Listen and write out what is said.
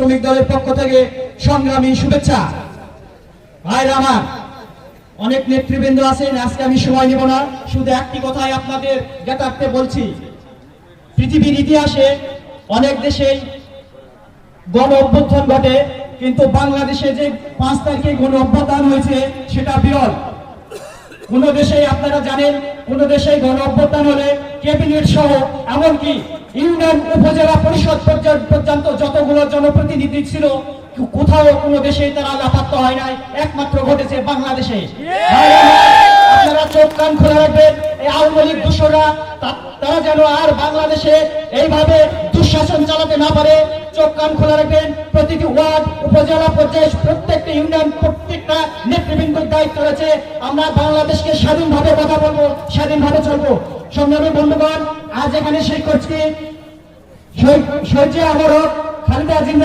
শ্রমিক দলের পক্ষ থেকে সংগ্রামী শুভেচ্ছা। ভাইরা আমার, অনেক নেতৃবৃন্দ আছেন, আজকে আমি সময় নেব না, শুধু একটি কথাই আপনাদের জ্ঞাতার্থে বলছি। পৃথিবীর ইতিহাসে অনেক দেশেই গণ অভ্যুত্থান ঘটে, কিন্তু বাংলাদেশে যে 5 তারিখে গণ অভ্যুত্থান হয়েছে সেটা বিরল। কোন দেশে আপনারা জানেন, কোন দেশে গণ অভ্যুত্থান হলে ক্যাবিনেট সহ এমনকি ইউনিয়ন উপজেলা পরিষদ পর্যন্ত যতগুলো জনপ্রতিনিধি ছিল, কোথাও কোনো দেশে তারা লাপাত্তা হয় নাই, একমাত্র ঘটেছে বাংলাদেশে। আপনারা চোখ কান খোলা রাখবেন, এই আওয়ামী লীগ দোসররা তারা যেন আর বাংলাদেশে এইভাবে দুঃশাসন চালাতে না পারে। চোখ কান খোলা রাখবেন। প্রতিটি ওয়ার্ড, উপজেলা পর্যায়ে প্রত্যেকটা ইউনিয়ন, প্রত্যেকটা নেতৃবৃন্দের দায়িত্ব রয়েছে। আমরা বাংলাদেশকে স্বাধীনভাবে কথা বলবো, স্বাধীনভাবে চলবো। সংগ্রামী বন্ধুগণ, আজ এখানে শেষ করছি। শহীদ জিয়া অমর হোক, খালেদা জিয়া